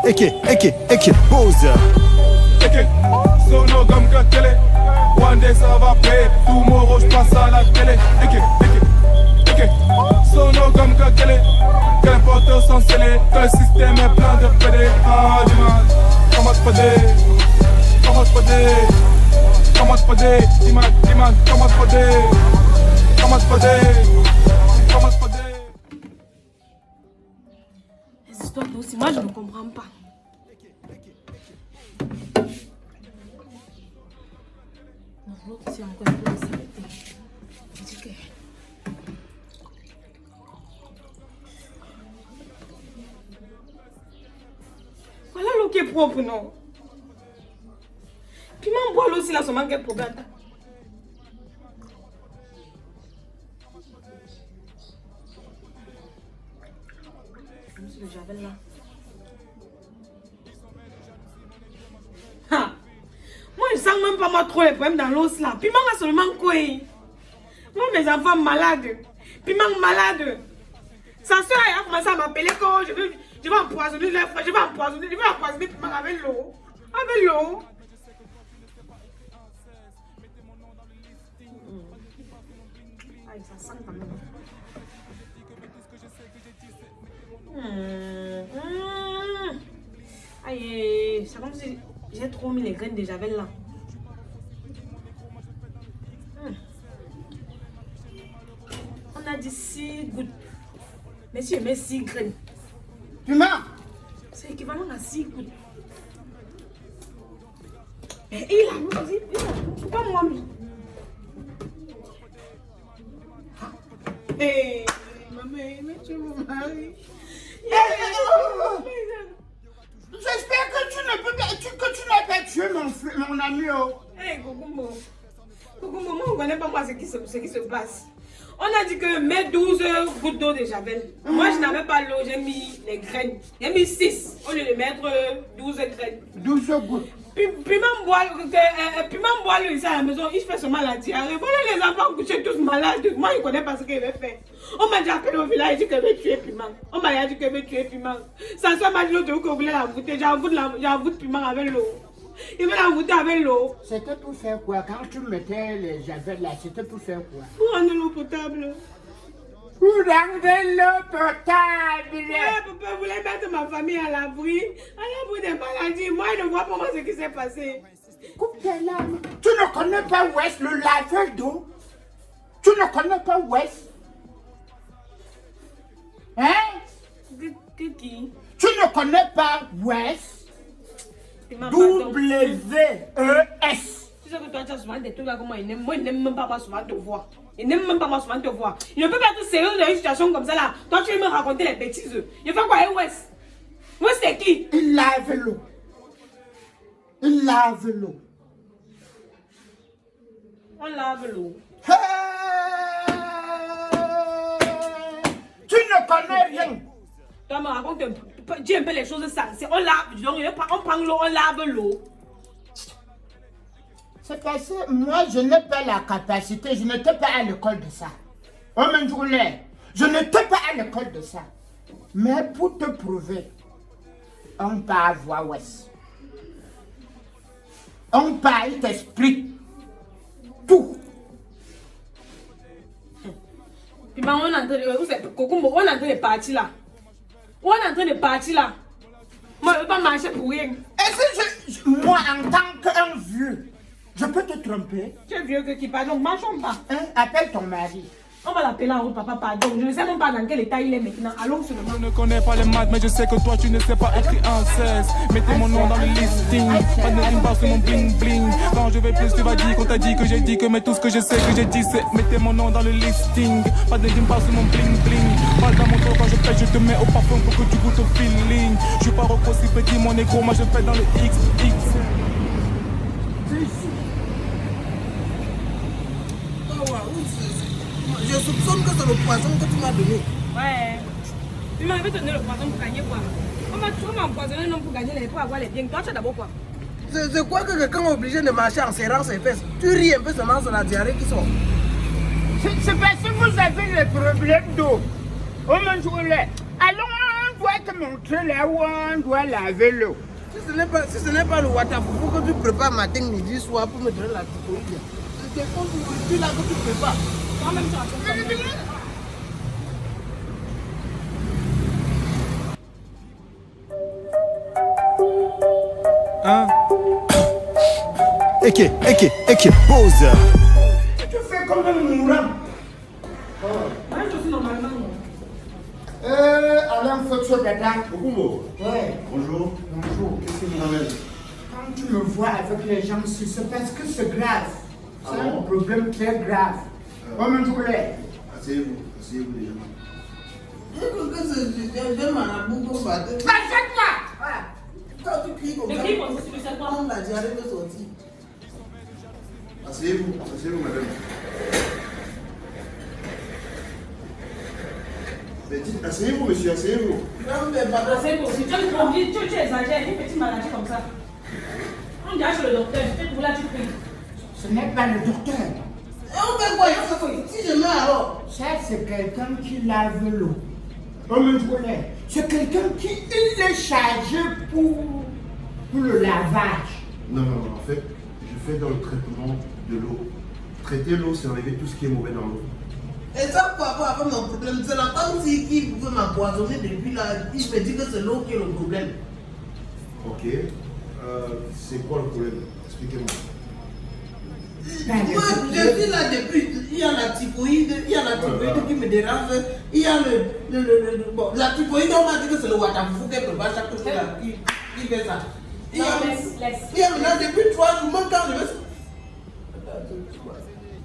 Eke, pose. Eke, sono comme que télé. One day ça va payer. Tomorrow je passe à la télé. Eke, sono comme que télé. Qu'importe où sont scellés. Que le système est plein de PD. Ah, dimanche, comment te pédé? Comment te pédé? Comment te pédé? Dimanche, comment te pédé? Comment te pédé? Comment te pédé? Les histoires aussi, moi je ne comprends pas. Non, l'autre ici encore un peu de saleté. Je dis que... Voilà l'eau qui est propre, non? Puis m'en bois l'eau aussi là, son manque est pour gâter. Le javel là. Ha. Moi je sens même pas moi trop les problèmes dans l'os là. Piment a seulement quoi? Moi mes enfants malades. Piment malade. Sa soeur a commencé à m'appeler quand je vais empoisonner les frères. Je vais empoisonner Piment avec l'eau. Avec l'eau. Aïe, ça sent quand même. Aïe, c'est comme si j'ai trop mis les graines de javel là. On a dit 6 gouttes. Mais si je mets 6 graines, Piment, c'est équivalent à 6 gouttes. Mais il a dit, c'est pas moi. Hé, maman, mais tu me maries. j'espère que tu ne peux pas, que tu n'as pas tué mon ami. Hé, Kokumbo. Kokumbo, moi, on ne connaît pas moi ce qui se passe. On a dit que mets 12 gouttes d'eau de javel. Moi, je n'avais pas l'eau, j'ai mis les graines. J'ai mis 6 au lieu de mettre 12 graines. 12 gouttes. Piment boit lui ici à la maison, il fait seulement la diarrhée. Voilà les enfants couchés tous malades. Moi, je ne connais pas ce qu'il va faire. On m'a dit appelé au village, il dit que je vais tuer Piment. On m'a dit que je vais tuer Piment. Sa soeur m'a dit l'autre jour que vous voulez la voûter. J'avoue Piment avec l'eau. Il va la voûter avec l'eau. C'était pour faire quoi? Quand tu mettais les javels là, c'était pour faire quoi? Pour rendre l'eau potable. Pour rendre l'eau potable. Ouais, papa voulait mettre ma famille à l'abri des maladies. Moi, je ne vois pas ce qui s'est passé. Coupe tes larmes. Tu ne connais pas West, le laveur d'eau? Tu ne connais pas West? Hein? Qui? Tu ne connais pas West? W-E-S. Tu sais que toi, tu as souvent des trucs là comme moi. Moi, il n'aime même pas moi souvent te voir. Il n'aime même pas moi souvent te voir. Il ne peut pas être sérieux dans une situation comme ça là. Toi, tu veux me raconter les bêtises. Il fait quoi, West? West, c'est qui? Il lave l'eau. Il lave l'eau. On lave l'eau. Hey! Tu ne connais rien. Toi, me raconte un peu, dis un peu les choses sensées. On lave, donc, on prend l'eau, on lave l'eau. C'est parce que moi, je n'ai pas la capacité, je n'étais pas à l'école de ça. Oh, mon journée, je n'étais pas à l'école de ça. Mais pour te prouver, on part voir West. On part, il t'explique tout. Puis on est en train de partir là. On est en train de partir là. Moi, je ne vais pas marcher pour rien. Est-ce que moi, en tant qu'un vieux, je peux te tromper? Tu es vieux que qui pardon, marchons pas. Hein? Appelle ton mari. On va l'appeler en route, papa, pardon. Je ne sais même pas dans quel état il est maintenant. Allons sur le Je ne connais pas les maths, mais je sais que toi tu ne sais pas écrire en 16. Mettez mon nom dans le listing, pas de rimba sur mon bling bling. Quand je vais plus, tu vas dire qu'on t'a dit que j'ai dit que, mais tout ce que je sais que j'ai dit c'est mettez mon nom dans le listing, pas de rimba sur mon bling bling. Parle dans mon dos quand je pète, je te mets au parfum pour que tu goûtes au feeling. Je suis pas Rocco si petit, mon négro, moi je pète dans le XX. Je soupçonne que c'est le poison que tu m'as donné. Ouais. Tu m'avais donné le poison pour gagner quoi? On m'a empoisonné non pour gagner pour avoir les biens. Toi, tu as d'abord quoi? C'est quoi que quelqu'un est obligé de marcher en serrant ses fesses? Tu ris un peu seulement sur la diarrhée qui sort. C'est parce que vous avez le problème d'eau. Oh mon journée. Allons, on doit te montrer là où on doit laver l'eau. Si ce n'est pas le watafoufou que tu prépares matin, midi, soir pour me donner la typhoïde, c'est tu là que tu prépares. Toi-même, tu as fait. Hein? Eke, pose. Tu fais comme un mourant. Moi, je suis normalement. Alain Focho Dada. Okumbo. Ouais. Bonjour. Bonjour. Qu'est-ce qui vous ramène? Quand tu me vois avec les gens ici, c'est parce que c'est grave. C'est Ah bon? un problème très grave. Comme je voulais. Asseyez-vous déjà. J'ai marabout pour battre. Achète-moi! Quand tu cries comme Le ça, cri, comme si tu sais quoi. la diarrhée peut sortir. Asseyez-vous, madame. Mais dites, asseyez-vous, monsieur, asseyez-vous. Non, mais pardon. C'est possible. Tu exagères, une petite maladie comme ça. On dirait chez le docteur, tu te là, tu pries. Ce n'est pas le docteur. Et on fait quoi? Si je meurs alors? Ça, c'est quelqu'un qui lave l'eau. C'est quelqu'un qui il est chargé pour le lavage. Non, en fait, je fais dans le traitement de l'eau. Traiter l'eau, c'est enlever tout ce qui est mauvais dans l'eau. Et ça, par rapport à mon problème, c'est la femme qui veut m'empoisonner depuis là. Il me dit que c'est l'eau qui est le problème. Ok. C'est quoi le problème? Expliquez-moi. Moi, je suis là depuis. Il y a la typhoïde, qui me dérange. Il y a bon, la typhoïde, on m'a dit que c'est le watafoufou qui prépare chaque chose qui fait ça. Il y a maintenant depuis 3 jours, même quand je vais.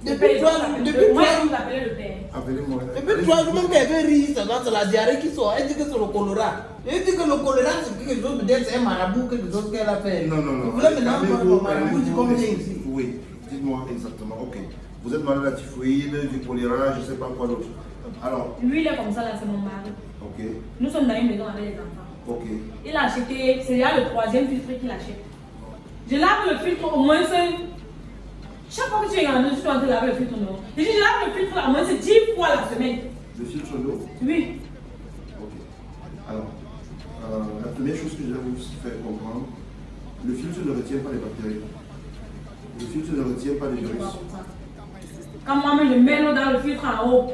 Depuis 3 jours. Moi, je vous appelle le père. Appelez-moi. Depuis 3 jours, même quand elle veut rire, c'est la diarrhée qui sort. Elle dit que c'est le choléra. Elle dit que le choléra, c'est quelque chose, peut-être c'est un marabout, quelque chose qu'elle a fait. Non. Vous voulez maintenant voir le marabout du combien ici? Oui, dites-moi exactement. Ok. Vous êtes malade de la typhoïde, du choléra, je ne sais pas quoi d'autre. Alors, Lui, il est comme ça, là, c'est mon mari. ok, Nous sommes dans une maison avec les enfants. ok. Il a acheté, c'est là le 3e filtre qu'il achète. Je lave le filtre au moins 5. Chaque fois que tu es en train, tu dois laver le filtre, non? Je dis, je lave le filtre au moins 10 fois la semaine. Le filtre d'eau? Oui. Ok. Alors, la première chose que je vais vous faire comprendre, le filtre ne retient pas les bactéries. Le filtre ne retient pas les virus. Quand moi-même je mets l'eau dans le filtre en haut,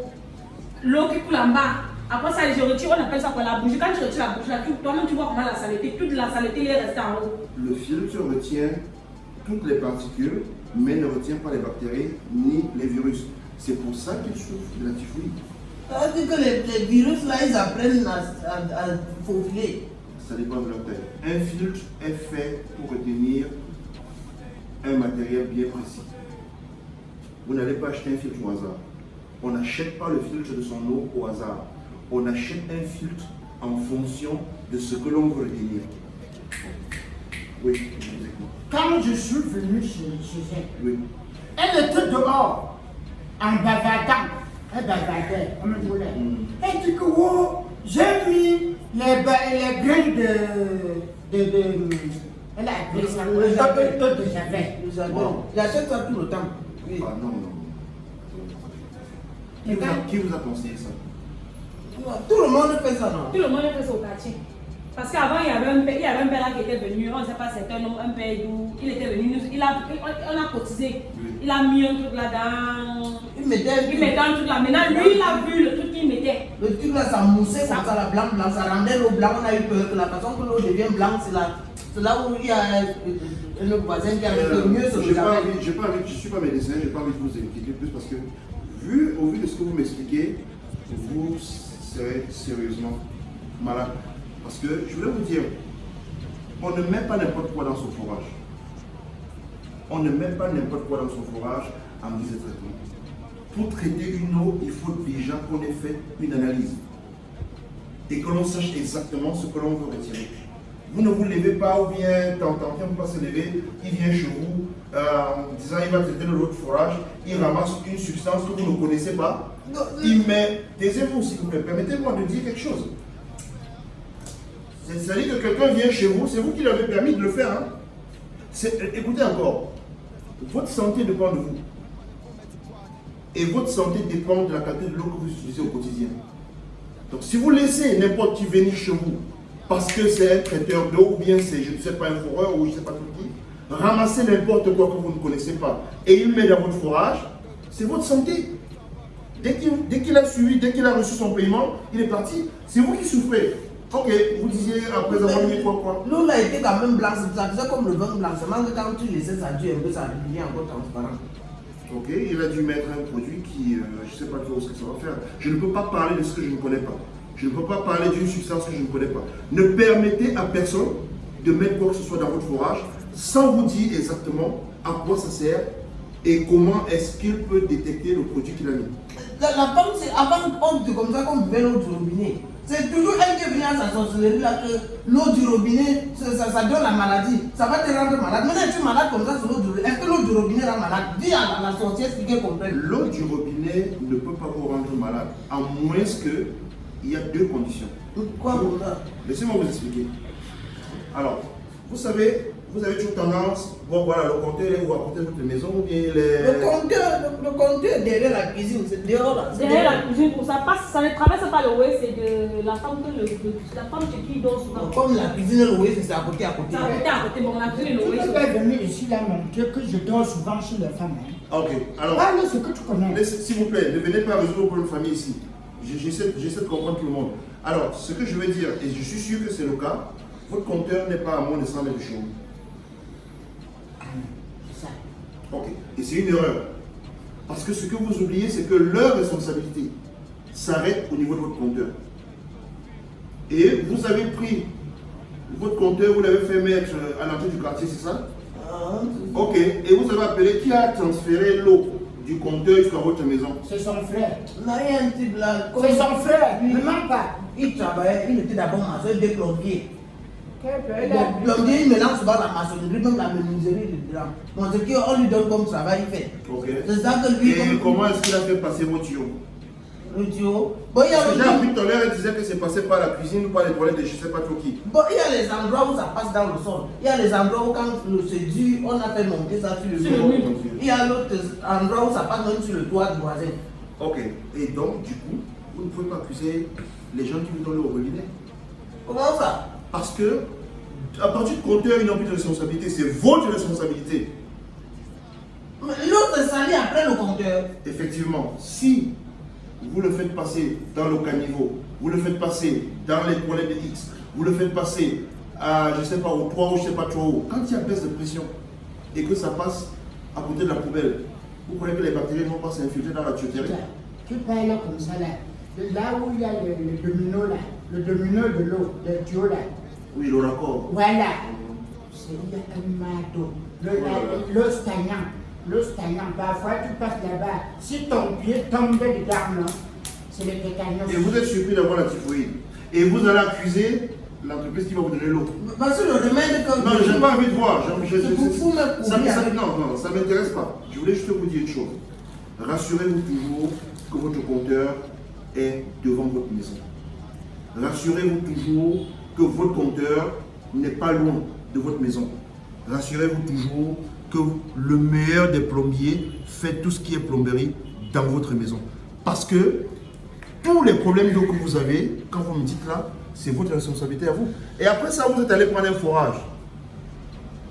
l'eau qui coule en bas, après ça je retire, on appelle ça quoi, la bougie. Quand tu retires la bougie, là, toi-même tu vois comment la saleté, toute la saleté est restée en haut. Le filtre retient toutes les particules, mais ne retient pas les bactéries ni les virus. C'est pour ça qu'il souffre de la typhoïde. Ça veut dire que les virus là, ils apprennent à faufiler. Ça dépend de leur taille. Un filtre est fait pour retenir un matériel bien précis. Vous n'allez pas acheter un filtre au hasard. On n'achète pas le filtre de son eau au hasard. On achète un filtre en fonction de ce que l'on veut retenir. Oui, je vous écoute. Quand je suis venu chez elle, Oui. elle était dehors, en bavardant. Elle bavardait, comme je voulais. Elle dit que oh, j'ai mis les graines elle a appelé ça Le javel. de javel. Le javel. Wow. J'achète ça tout le temps. Oui. Ah non. Qui vous a conseillé ça? Tout le monde fait ça, non? Tout le monde fait ça au quartier. Parce qu'avant, il y avait un père là qui était venu, on ne sait pas c'est un homme, un père d'où il était venu, on a cotisé. Oui. Il a mis un truc là-dedans. Il mettait un truc là. Maintenant, lui, il a vu le truc qu'il mettait. le truc là, ça moussait comme ça, la blanc, ça rendait l'eau blanche. On a eu peur que la façon que l'eau devient blanche, c'est là où il y a un voisin qui a dit que mieux se Je ne suis pas médecin, je n'ai pas envie de vous inquiéter plus parce que, au vu de ce que vous m'expliquez, vous serez sérieusement malade. Parce que, je voulais vous dire, on ne met pas n'importe quoi dans son forage. On ne met pas n'importe quoi dans son forage en guise de traitement. Pour traiter une eau, il faut déjà qu'on ait fait une analyse. Et que l'on sache exactement ce que l'on veut retirer. Vous ne vous levez pas ou bien quelqu'un ne peut pas se lever, il vient chez vous, disant il va traiter l'eau de forage, il ramasse une substance que vous ne connaissez pas, il met, taisez-vous s'il vous plaît, permettez-moi de dire quelque chose. C'est-à-dire que quelqu'un vient chez vous, c'est vous qui l'avez permis de le faire. Hein? Écoutez encore, votre santé dépend de vous. Et votre santé dépend de la qualité de l'eau que vous utilisez au quotidien. Donc si vous laissez n'importe qui venir chez vous, parce que c'est un traiteur d'eau ou bien c'est, je ne sais pas, un foreur ou je ne sais pas tout qui, ramasser n'importe quoi que vous ne connaissez pas et il met dans votre forage, c'est votre santé. Dès qu'il a suivi, dès qu'il a reçu son paiement, il est parti. C'est vous qui souffrez. Ok, vous disiez après avoir mis quoi. L'eau a été quand même blanche, ça faisait comme le vin blanc, seulement que quand tu laissais ça durer un peu, ça devient encore transparent. Ok, il a dû mettre un produit qui, je ne sais pas trop ce que ça va faire. Je ne peux pas parler de ce que je ne connais pas. Je ne peux pas parler d'une substance que je ne connais pas. Ne permettez à personne de mettre quoi que ce soit dans votre forage sans vous dire exactement à quoi ça sert et comment est-ce qu'il peut détecter le produit qu'il a mis. La femme, c'est avant comme ça qu'on buvait l'eau du robinet. C'est toujours elle qui est venue à sa sorcellerie là que l'eau du robinet, ça donne la maladie. Ça va te rendre malade. Maintenant, tu es malade comme ça sur l'eau du robinet. Est-ce que l'eau du robinet rend malade? Dis à la sorcière ce qu'elle comprenne. L'eau du robinet ne peut pas vous rendre malade, à moins que il y a deux conditions. Quoi pour ça? Laissez-moi vous expliquer. Alors, vous savez, vous avez toujours tendance, bon voilà, le compteur est où à côté de votre maison ou bien il est... Le compteur est derrière la cuisine, c'est dehors là. Derrière la cuisine, pour ça passe, ça ne traverse pas le way, c'est de la femme chez qui il dort souvent. Comme la cuisine et le way, c'est à côté. C'est à côté, bon, la cuisine et le Tu way. peux pas venir ici là montrer que je dors souvent chez les femmes. Hein. Ok, alors... Parle ce que tu connais. S'il vous plaît, ne venez pas résoudre vos problèmes de famille ici. J'essaie de comprendre tout le monde. Alors, ce que je veux dire, et je suis sûr que c'est le cas, votre compteur n'est pas à moins de 100 mètres de chez vous. Ça. Ok, et c'est une erreur. Parce que ce que vous oubliez, c'est que leur responsabilité s'arrête au niveau de votre compteur. Et vous avez pris votre compteur, vous l'avez fait mettre à l'entrée du quartier, c'est ça? Ok, et vous avez appelé qui a transféré l'eau du compteur jusqu'à votre maison? C'est son frère. Non, il y a un type là. C'est son frère, ne mens pas. Il travaillait, il était d'abord maçon, il était plombier. Quel Le plombier, il mélange souvent la maçonnerie, même la menuiserie dedans. Bon, ce qu'on lui donne comme travail, il fait. Ok. C'est ça que lui. Et comment est-ce qu'il a fait passer vos tuyaux? Le tuyau. Bon, il y a J'ai le appris tout à l'heure, elle disait que c'est passé par la cuisine ou par les toilettes de je ne sais pas trop qui. Bon, il y a les endroits où ça passe dans le sol. Il y a les endroits où quand c'est dur, on a fait monter ça sur le mur. Il y a l'autre endroit où ça passe même sur le toit du voisin. Ok. Et donc, du coup, vous ne pouvez pas accuser les gens qui vous donnent le robinet. Comment ça? Parce que, à partir du compteur, ils n'ont plus de responsabilité. C'est votre responsabilité. L'autre est sali après le compteur. Effectivement, si vous le faites passer dans le caniveau, vous le faites passer dans les toilettes de X, vous le faites passer à, je ne sais pas, au toit ou je ne sais pas trop haut, quand il y a baisse de pression et que ça passe à côté de la poubelle, vous croyez que les bactéries ne vont pas s'infiltrer dans la tuyauterie? Tu parles comme ça là. Là où il y a le domino là, le domino de l'eau, le tuyau là. Oui, le raccord. Voilà. C'est un marteau. L'eau stagnant. L'eau stagnant. Parfois tu passes là-bas. Si ton pied tombe dedans, non, c'est le tétanos. Et vous êtes surpris d'avoir la typhoïde. Et vous allez accuser l'entreprise qui va vous donner l'eau. Parce que le remède que. Non, je n'ai pas envie de voir. Ça ne m'intéresse pas. Je voulais juste vous dire une chose. Rassurez-vous toujours que votre compteur est devant votre maison. Rassurez-vous toujours que votre compteur n'est pas loin de votre maison. Rassurez-vous toujours que le meilleur des plombiers fait tout ce qui est plomberie dans votre maison. Parce que tous les problèmes d'eau que vous avez, quand vous me dites là, c'est votre responsabilité à vous. Et après ça, vous êtes allé prendre un forage.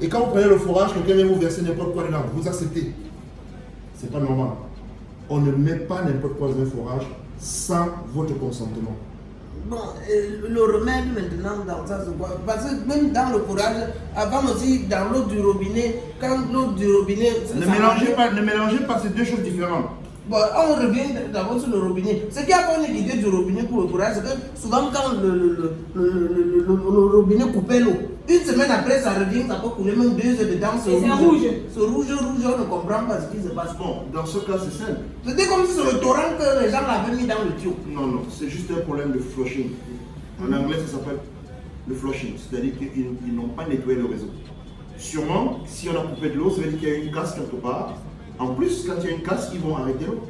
Et quand vous prenez le forage, quelqu'un vient vous verser n'importe quoi dedans, vous acceptez. C'est pas normal. On ne met pas n'importe quoi dans un forage sans votre consentement. Bon, le remède maintenant dans ça c'est quoi? Parce que même dans le forage, avant aussi dans l'eau du robinet, quand l'eau du robinet. Ne mélangez pas ces deux choses différentes. Bon, on revient d'abord sur le robinet. Ce qui a fait l'idée du robinet pour le forage, c'est que souvent quand le robinet coupait l'eau, une semaine après ça revient, ça peut couler même 2 heures dedans. C'est rouge. C'est rouge, on ne comprend pas ce qui se passe. Bon, dans ce cas, c'est simple. C'était comme si c'est le torrent que les gens l'avaient mis dans le tuyau. Non, c'est juste un problème de flushing. En anglais, ça s'appelle le flushing, c'est-à-dire qu'ils n'ont pas nettoyé le réseau. Sûrement, si on a coupé de l'eau, ça veut dire qu'il y a une casse quelque part. En plus, quand il y a une casse, ils vont arrêter l'eau.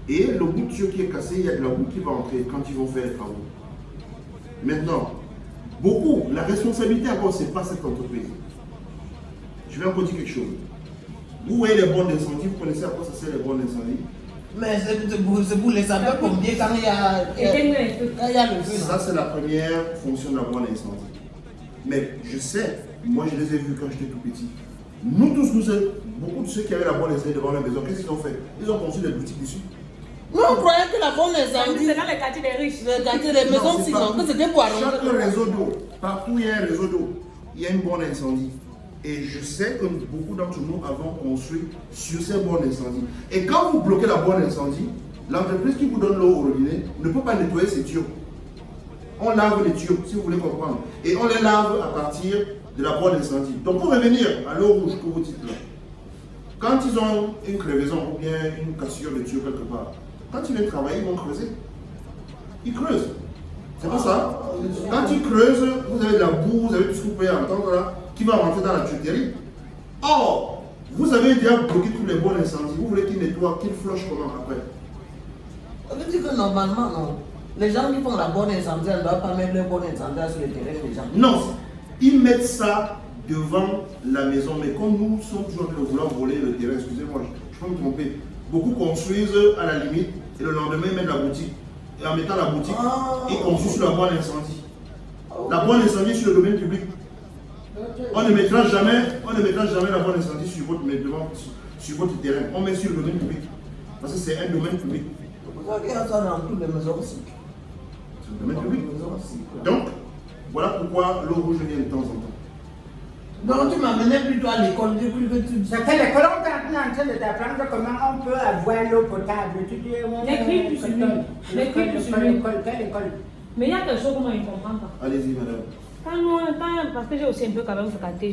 Et le bout de tuyau qui est cassé, il y a de la boue qui va entrer quand ils vont faire les travaux. Maintenant, la responsabilité encore, ce n'est pas cette entreprise. Je vais encore dire quelque chose. Vous voyez les bornes d'incendie, vous connaissez à quoi ça sert les bornes d'incendie? Mais c'est pour les savoir combien quand il y a le feu. Ça, c'est la première fonction de la borne d'incendie. Mais je sais, moi je les ai vus quand j'étais tout petit. Nous tous, beaucoup de ceux qui avaient la bonne incendie devant la maison, qu'est-ce qu'ils ont fait? Ils ont construit des boutiques dessus. Nous, on croyait que la bonne incendie, C'est dans les quartiers des riches. le quartier des maisons c'est sinon, partout. que c'était pour arranger. Chaque réseau d'eau, partout où il y a un réseau d'eau, il y a une borne incendie. Et je sais que beaucoup d'entre nous avons construit sur ces bornes incendie. Et quand vous bloquez la borne incendie, l'entreprise qui vous donne l'eau au robinet ne peut pas nettoyer ses tuyaux. On lave les tuyaux, si vous voulez comprendre. Et on les lave à partir de la borne incendie. Donc pour revenir à l'eau rouge que vous dites là, quand ils ont une crevaison ou bien une cassure de tuyau quelque part, quand ils viennent travailler, ils vont creuser. Ils creusent. C'est pas ça. Quand ils creusent, vous avez de la boue, vous avez tout ce que vous pouvez entendre là, qui va rentrer dans la tuyauterie. Or, vous avez déjà bloqué tous les bornes incendies. Vous voulez qu'ils nettoient, qu'ils flushent comment après? Ça veut dire que normalement, non. Les gens qui font la bonne incendie, ne doivent pas mettre leur bonne incendie sur le terrain des gens. Non, ils mettent ça devant la maison. Mais comme nous sommes toujours en train de vouloir voler le terrain, excusez-moi, je peux me tromper. Beaucoup construisent à la limite et le lendemain ils mettent la boutique. Et en mettant la boutique, ils construisent sur la borne incendie. La borne incendie sur le domaine public. On ne mettra jamais la borne incendie sur votre terrain. On met sur le domaine public. Parce que c'est un domaine public. Vous avez ça dans toutes les maisons aussi. C'est le domaine public. Donc, voilà pourquoi l'eau rouge vient de temps en temps. Donc tu m'amenais plutôt à l'école depuis que tu dis. C'est que l'école, on est en train de t'apprendre comment on peut avoir l'eau potable. Tu dis, L'écrit plus sur lui. L'écrit plus sur lui. Quelle école? Mais il y a quelque chose que moi je ne comprends pas. Allez-y, madame. Parce que j'ai aussi un peu quand même fréquenté,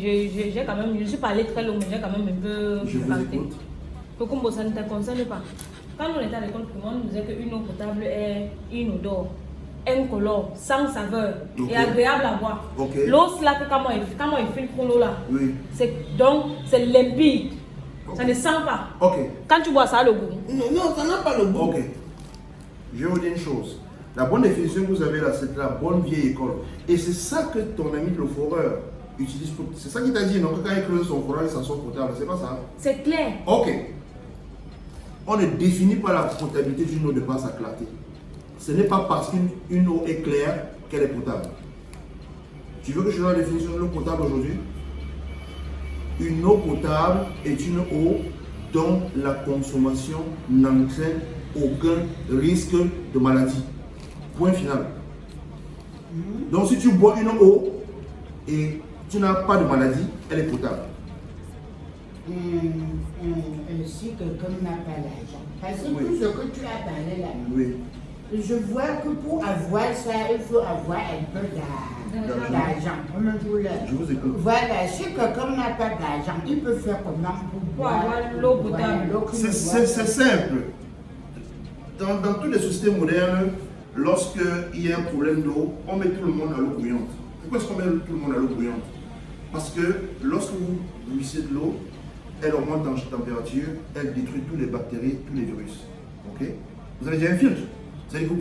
j'ai quand même, je suis pas allée très loin, mais j'ai quand même un peu Je vous fréquenté. écoute. Donc comme ça ne te concerne pas. Quand on était à l'école primaire, on nous disait qu'une eau potable est inodore, incolore, sans saveur Ok. et agréable à boire. Ok. L'eau, là, quand on filtre l'eau là, Oui. c'est limpide. Ça ne sent pas. Ok. Quand tu bois ça, le goût. Non, ça n'a pas le goût. Ok. Je vais vous dire une chose. La bonne définition que vous avez là, c'est la bonne vieille école. Et c'est ça que ton ami le foreur utilise pour. C'est ça qu'il t'a dit, non? Que quand il creuse son forage, ça sort potable. C'est pas ça? C'est clair. Ok. On ne définit pas la potabilité d'une eau de par sa clarté. Ce n'est pas parce qu'une eau est claire qu'elle est potable. Tu veux que je donne la définition de l'eau potable aujourd'hui? Une eau potable est une eau dont la consommation n'entraîne aucun risque de maladie. Point final. Donc si tu bois une eau et tu n'as pas de maladie, elle est potable. Si quelqu'un n'a pas l'argent. Parce que Oui. tout ce que tu as parlé là, Oui. je vois que pour avoir ça, il faut avoir un peu d'argent. Je vous écoute. Voilà, si quelqu'un n'a pas d'argent, il peut faire comment pour boire avoir l'eau potable. l'eau qu'il C'est boit. simple. Dans toutes les sociétés modernes, lorsqu'il y a un problème d'eau, on met tout le monde à l'eau bouillante. Pourquoi est-ce qu'on met tout le monde à l'eau bouillante? Parce que lorsque vous bouillissez de l'eau, elle augmente en température, elle détruit toutes les bactéries, tous les virus. Ok? Vous avez déjà un filtre. C'est-à-dire que vous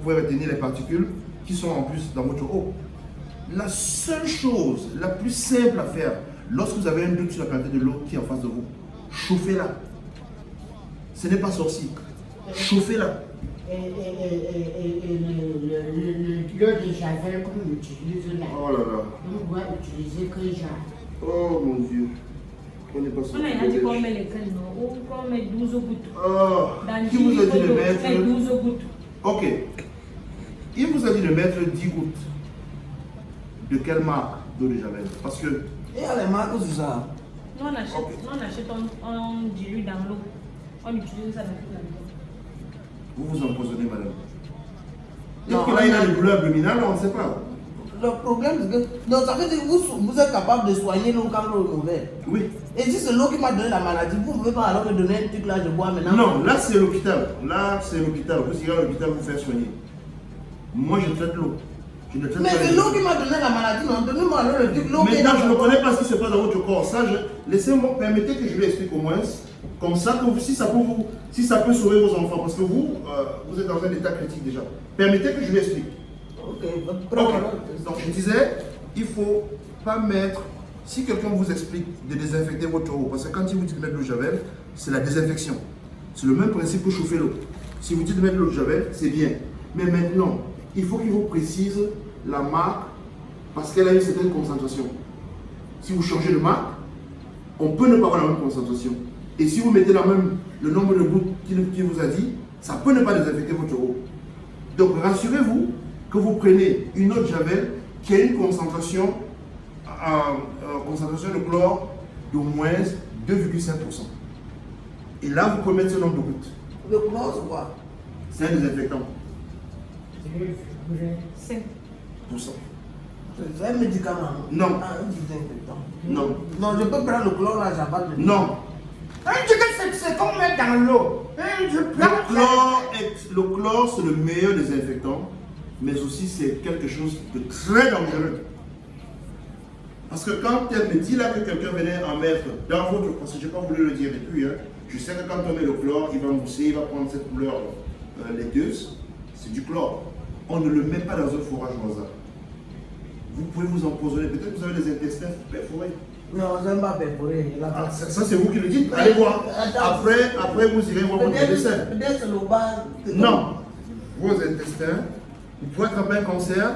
pouvez retenir les particules qui sont en plus dans votre eau. La seule chose, la plus simple à faire, lorsque vous avez un doute sur la qualité de l'eau qui est en face de vous, chauffez-la. Ce n'est pas sorcier. Chauffez-la. Et l'eau de javel qu'on utilise là, Oh là là. on doit utiliser que genre. Oh mon Dieu. On n'est pas On a dit qu'on met les graines, non? Ou qu'on met 12 gouttes. Oh, Dans qui vous a dit 10 de gouttes, mettre... met 12 gouttes. Ok. Il vous a dit de mettre 10 gouttes. De quelle marque d'eau de javel? Parce que... Il y a les marques sur ça. Nous on achète, on dilue dans l'eau. On utilise ça dans toute la maison. vous vous empoisonnez, madame. Non, Peut-être que là, il a des douleurs abdominales, on ne sait pas. Le problème, c'est que. Donc, ça veut dire que vous êtes capable de soigner l'eau quand l'eau est mauvaise. Oui. Et si c'est l'eau qui m'a donné la maladie, vous ne pouvez pas alors me donner un truc là, je bois maintenant. Non, là, c'est l'hôpital. Là, c'est l'hôpital. Vous irez à l'hôpital vous faire soigner. Moi, je traite l'eau. Je ne traite Mais pas c'est les l'eau qui m'a donné la maladie, non? Donnez-moi alors le truc. L'eau qui est Maintenant, dans je ne mon connais pas ce qui se passe dans votre corps. Ça, laissez-moi, permettez que je lui explique au moins. Comme ça, si ça peut sauver vos enfants. Parce que vous êtes dans un état critique déjà. Permettez que je lui explique. Ok, Ok. Donc, je disais, il ne faut pas mettre. Si quelqu'un vous explique de désinfecter votre eau, parce que quand il vous dit de mettre de l'eau de javel, c'est la désinfection. C'est le même principe que chauffer l'eau. Si vous dites de mettre de l'eau de javel, c'est bien. Mais maintenant, il faut qu'il vous précise la marque parce qu'elle a une certaine concentration. Si vous changez de marque, on peut ne pas avoir la même concentration. Et si vous mettez le nombre de gouttes qu'il vous a dit, ça peut ne pas désinfecter votre eau. Donc rassurez-vous que vous prenez une eau de Javel qui a une concentration de chlore d'au moins 2,5%. Et là, vous pouvez mettre ce nombre de gouttes. Le chlore, c'est quoi? C'est un désinfectant. 5%. C'est un médicament. Non. Un désinfectant. Non. Non, je peux prendre le chlore là, j'avale. Non. C'est qu'on met dans l'eau. Le chlore, c'est le meilleur désinfectant, mais aussi c'est quelque chose de très dangereux. Parce que quand elle me dit là que quelqu'un venait en mettre dans votre... Parce que je n'ai pas voulu le dire depuis, hein, je sais que quand on met le chlore, il va mousser, il va prendre cette couleur laiteuse. C'est du chlore. On ne le met pas dans un forage au hasard. Vous pouvez vous empoisonner. Peut-être que vous avez des intestins perforés. Non, je n'aime pas perforer. Ah, ça c'est vous qui le dites. Allez voir. Après vous irez voir votre médecin. Peut-être c'est le bas. Non. Vos intestins, vous pouvez attraper un cancer.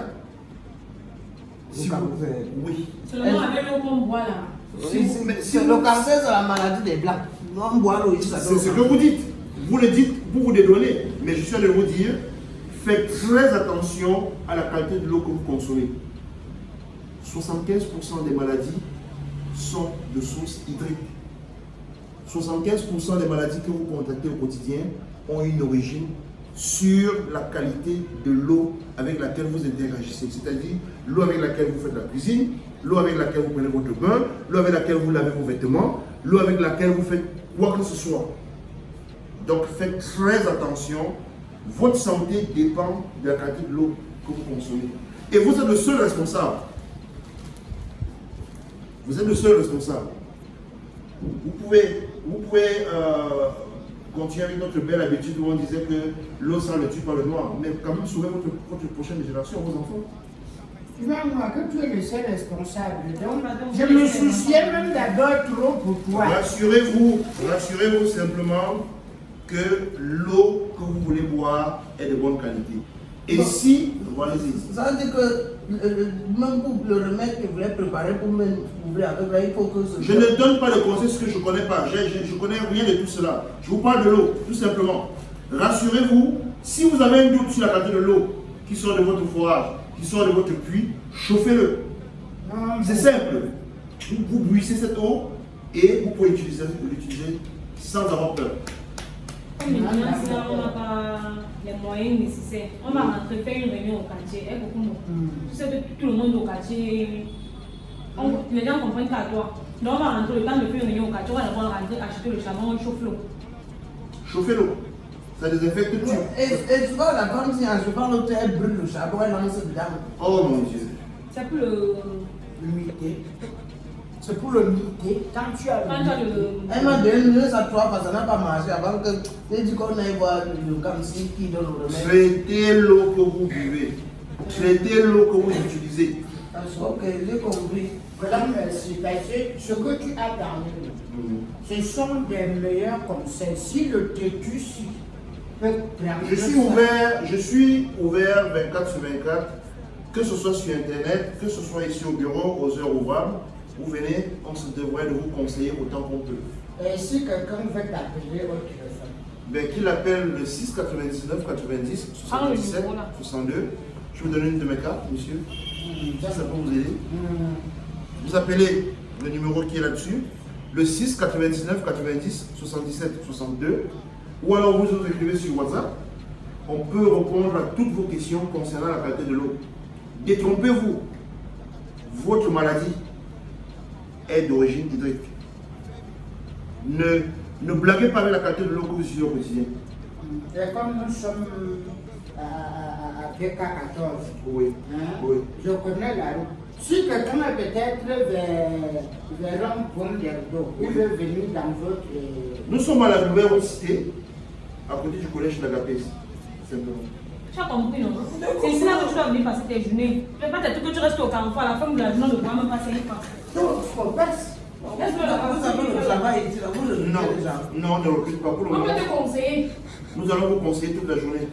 Oui. Seulement avec l'eau qu'on boit là. Le cancer, c'est la maladie des blancs. Nous, on boit l'eau ici. C'est ce que vous dites. Vous le dites pour vous dédouaner. Mais je suis allé vous dire, faites très attention à la qualité de l'eau que vous consommez. 75% des maladies sont de source hydrique. 75% des maladies que vous contractez au quotidien ont une origine sur la qualité de l'eau avec laquelle vous interagissez. C'est-à-dire l'eau avec laquelle vous faites la cuisine, l'eau avec laquelle vous prenez votre bain, l'eau avec laquelle vous lavez vos vêtements, l'eau avec laquelle vous faites quoi que ce soit. Donc faites très attention. Votre santé dépend de la qualité de l'eau que vous consommez. Et vous êtes le seul responsable. Vous êtes le seul responsable. Vous pouvez continuer avec notre belle habitude où on disait que l'eau ça ne tue pas le noir. Mais quand même, sauvez votre prochaine génération, vos enfants. Tu vois, moi, que tu es le seul responsable. Donc, je me souciais même d'abord trop pour toi. Rassurez-vous simplement que l'eau que vous voulez boire est de bonne qualité. Et bon, si, allez-y. Ça veut dire que même pour le remède que vous voulez préparer pour me couvrir avec là, il faut que ce Je ne donne pas de conseils ce que je ne connais pas. Je ne connais rien de tout cela. Je vous parle de l'eau, tout simplement. Rassurez-vous, si vous avez un doute sur la qualité de l'eau qui sort de votre forage, qui sort de votre puits, chauffez-le. C'est simple. Vous bouillissez cette eau et vous pouvez l'utiliser sans avoir peur. Comme maintenant, si on n'a pas les moyens nécessaires, on va rentrer faire une réunion au quartier. Tu sais que tout le monde au quartier, les gens comprennent qu'à toi. Donc on va rentrer, le temps de faire une réunion au quartier, on va d'abord rentrer, acheter le charbon, on chauffe l'eau. Chauffez l'eau. Ça désinfecte tout. Et tu vois, la femme, si en chauffant l'eau, elle brûle le charbon, elle lance dedans. Oh mon Dieu. C'est pour l'humidité. C'est pour l'humidité. Quand tu as l'humidité. Elle m'a donné ça 3 fois, ça n'a pas marché avant que j'ai dit qu'on aille voir le Kamsi qui donne le remède. Traitez l'eau que vous buvez. Traitez l'eau que vous utilisez. Ok, j'ai compris. Voilà, merci. Parce que ce que tu as parlé, ce sont des meilleurs conseils. Si le têtus peut prendre. Je suis ouvert 24 sur 24, que ce soit sur Internet, que ce soit ici au bureau, aux heures ouvrables. Vous venez, on se devrait de vous conseiller autant qu'on peut. Et si quelqu'un veut t'appeler au téléphone? Ben, qu'il appelle le 6 99 90 77 62. Je vous donne une de mes cartes, monsieur. Ça peut vous aider. Vous appelez le numéro qui est là-dessus, le 6 99 90 77 62. Ou alors vous nous écrivez sur WhatsApp. On peut répondre à toutes vos questions concernant la qualité de l'eau. Détrompez-vous. Votre maladie est d'origine hydrique. Ne blaguez pas avec la qualité de l'eau que vous utilisez au quotidien. Et comme nous sommes à BK14, oui. Oui. Je connais la route. Si quelqu'un est peut-être vers un point d'eau, il veut venir dans votre... Nous sommes à la nouvelle cité, à côté du collège d'Agapès, simplement. Tu as compris, non? C'est ici là que tu dois venir passer tes journées. Tu ne fais pas tes trucs que tu restes au carrefour à la fin de la journée, ne pourras même pas 5 francs. Non, faut pas. Vous savez le travail ici, là, vous le Non, recrutez déjà. non, on ne recrute pas pour le On moment. peut te conseiller. Nous allons vous conseiller toute la journée.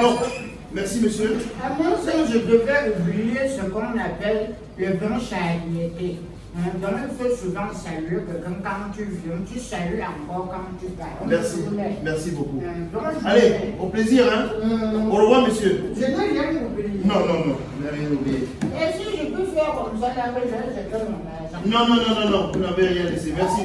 Donc, merci monsieur. À mon sens, je devais oublier ce qu'on appelle le bon charité. Donc, il faut souvent saluer quelqu'un quand tu viens, tu salues encore quand tu parles. Merci, merci beaucoup. Donc, Allez, au plaisir, hein. Au revoir monsieur. Je n'ai rien oublié. Non, non, non, vous n'avez rien oublié. Et si je peux faire comme ça, là, je donne mon argent. Non, non, non, non, non, vous n'avez rien laissé. Merci.